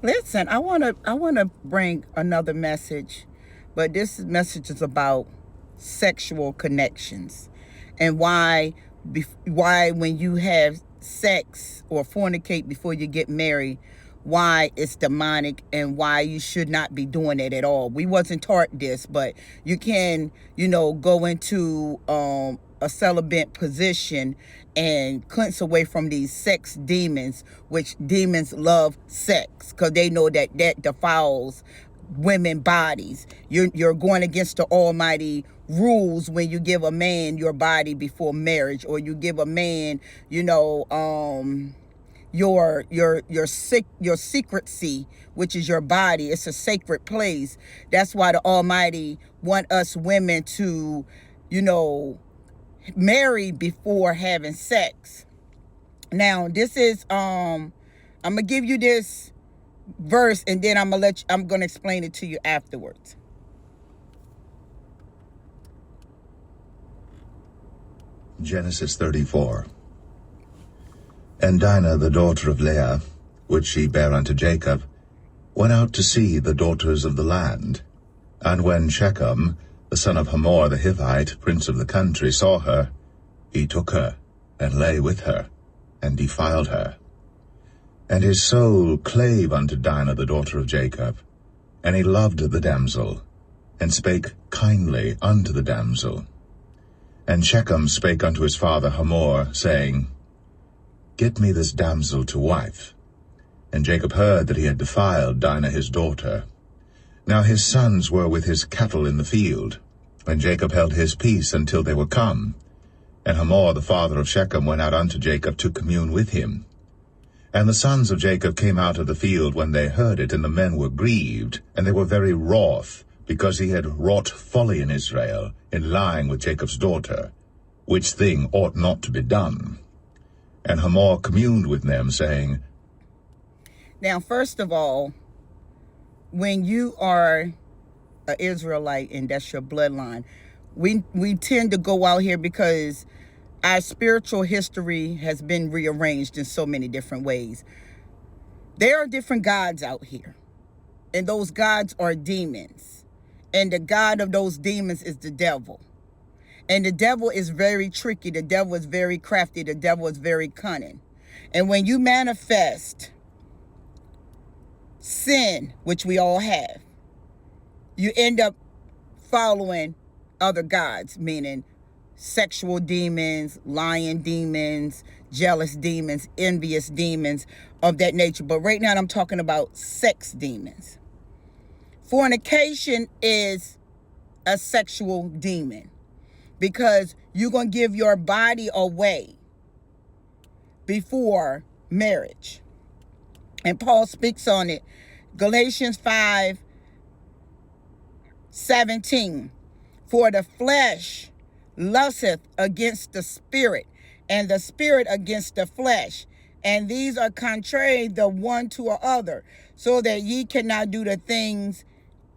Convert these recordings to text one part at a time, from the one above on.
Listen, I wanna bring another message, but this message is about sexual connections and why when you have sex or fornicate before you get married, why it's demonic and why you should not be doing it at all. We wasn't taught this, but you can, go into a celibate position and cleanse away from these sex demons, which demons love sex because they know that defiles women bodies. You're going against the almighty rules when you give a man your body before marriage, or you give a man, your secrecy, which is your body. It's a sacred place. That's why the almighty want us women to, marry before having sex. Now, this is I'm gonna give you this verse, and then I'm gonna explain it to you afterwards. Genesis 34. And Dinah the daughter of Leah, which she bare unto Jacob, went out to see the daughters of the land. And when Shechem, the son of Hamor the Hivite, prince of the country, saw her, he took her, and lay with her, and defiled her. And his soul clave unto Dinah the daughter of Jacob, and he loved the damsel, and spake kindly unto the damsel. And Shechem spake unto his father Hamor, saying, Get me this damsel to wife. And Jacob heard that he had defiled Dinah his daughter. Now his sons were with his cattle in the field, and Jacob held his peace until they were come. And Hamor the father of Shechem went out unto Jacob to commune with him. And the sons of Jacob came out of the field when they heard it, and the men were grieved, and they were very wroth, because he had wrought folly in Israel, in lying with Jacob's daughter, which thing ought not to be done. And Hamor communed with them, saying, Now, first of all, when you are an Israelite and that's your bloodline, we tend to go out here because our spiritual history has been rearranged in so many different ways. There are different gods out here, and those gods are demons. And the god of those demons is the devil. And the devil is very tricky. The devil is very crafty. The devil is very cunning. And when you manifest sin, which we all have, you end up following other gods, meaning sexual demons, lying demons, jealous demons, envious demons of that nature. But right now I'm talking about sex demons. Fornication is a sexual demon because you're going to give your body away before marriage. And Paul speaks on it. Galatians 5:17. For the flesh lusteth against the spirit, and the spirit against the flesh. And these are contrary the one to the other, so that ye cannot do the things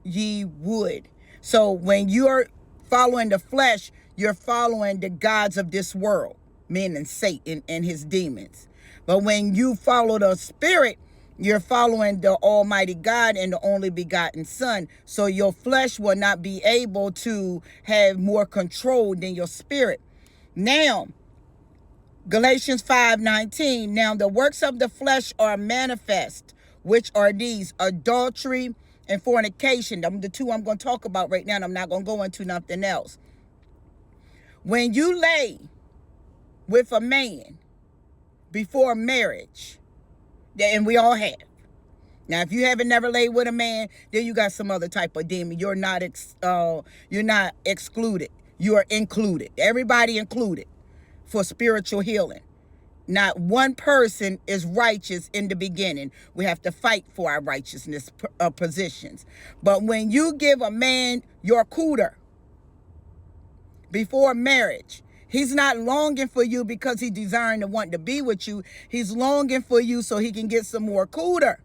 ye would. So when you're following the flesh, you're following the gods of this world, meaning Satan and his demons. But when you follow the spirit, you're following the Almighty God and the only begotten Son. So your flesh will not be able to have more control than your spirit. Now, Galatians 5:19. Now the works of the flesh are manifest, which are these: adultery and fornication. Them the two I'm going to talk about right now, and I'm not going to go into nothing else. When you lay with a man before marriage, and we all have. Now, if you haven't never laid with a man, then you got some other type of demon. You're not excluded. You are included. Everybody included for spiritual healing. Not one person is righteous in the beginning. We have to fight for our righteousness positions. But when you give a man your cooter before marriage, he's not longing for you because he's desiring to want to be with you. He's longing for you so he can get some more cooter.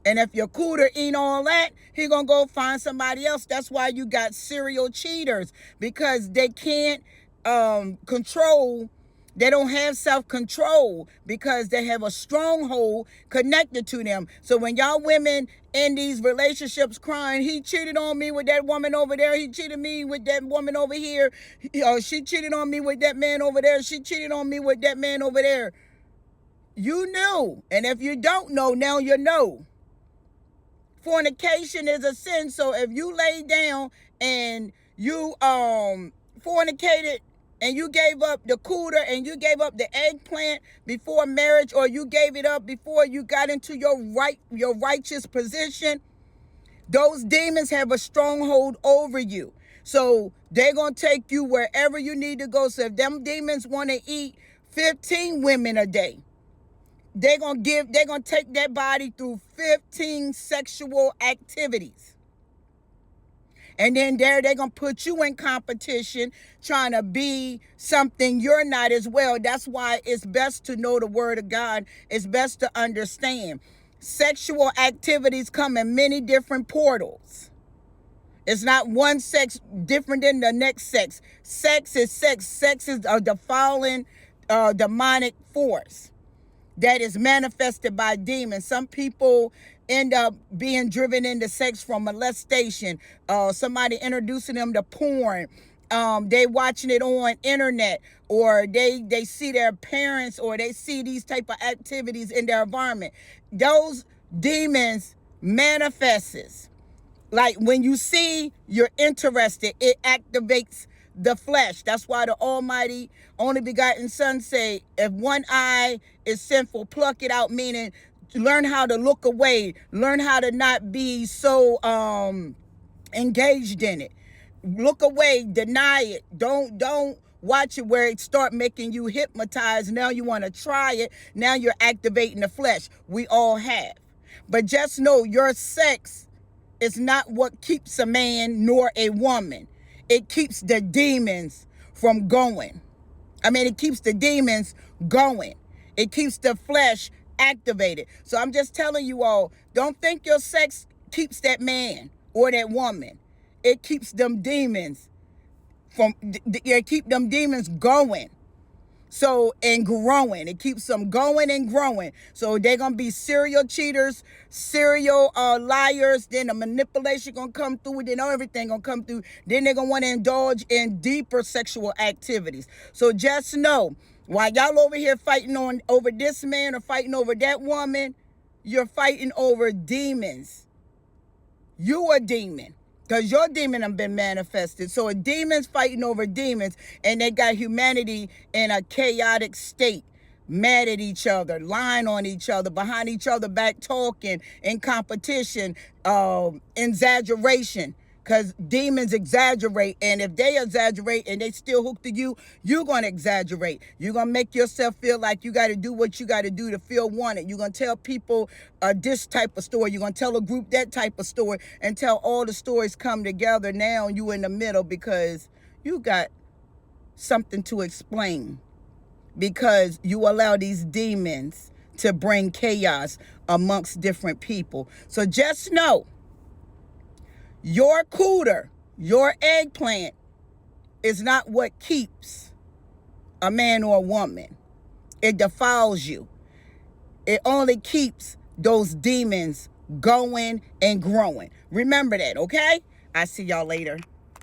And if your cooter ain't all that, he gonna go find somebody else. That's why you got serial cheaters, because they can't control They don't have self-control because they have a stronghold connected to them. So when y'all women in these relationships crying, he cheated on me with that woman over there, he cheated me with that woman over here, she cheated on me with that man over there, she cheated on me with that man over there. You knew. And if you don't know, now you know. Fornication is a sin. So if you lay down and you fornicated and you gave up the cooter and you gave up the eggplant before marriage, or you gave it up before you got into your righteous position, those demons have a stronghold over you. So they're going to take you wherever you need to go. So if them demons want to eat 15 women a day, they're going to take that body through 15 sexual activities. And then they're going to put you in competition, trying to be something you're not as well. That's why it's best to know the word of God. It's best to understand. Sexual activities come in many different portals. It's not one sex different than the next sex. Sex is sex. Sex is a defiling, demonic force that is manifested by demons. Some people end up being driven into sex from molestation, somebody introducing them to porn, they watching it on internet, or they see their parents, or they see these type of activities in their environment. Those demons manifests. Like when you see, you're interested, it activates the flesh. That's why the Almighty only begotten Son say, if one eye is sinful, pluck it out, meaning learn how to look away, learn how to not be so engaged in it. Look away, deny it. Don't watch it where it start making you hypnotized. Now you want to try it. Now you're activating the flesh. We all have. But just know your sex is not what keeps a man nor a woman. It keeps the demons from going. It keeps the demons going. It keeps the flesh activated. So I'm just telling you all, don't think your sex keeps that man or that woman. It keeps them demons keep them demons going. So, and growing. It keeps them going and growing. So they're going to be serial cheaters, serial liars. Then the manipulation going to come through. Then everything going to come through. Then they're going to want to indulge in deeper sexual activities. So just know, while y'all over here fighting over this man or fighting over that woman, you're fighting over demons. You a demon. Because your demon have been manifested. So a demon's fighting over demons, and they got humanity in a chaotic state, mad at each other, lying on each other, behind each other back, talking, in competition, exaggeration. Because demons exaggerate, and if they exaggerate and they still hook to you, you're going to exaggerate. You're going to make yourself feel like you got to do what you got to do to feel wanted. You're going to tell people this type of story. You're going to tell a group that type of story, until all the stories come together. Now you in the middle because you got something to explain, because you allow these demons to bring chaos amongst different people. So just know, your cooter, your eggplant is not what keeps a man or a woman. It defiles you. It only keeps those demons going and growing. Remember that, okay? I see y'all later.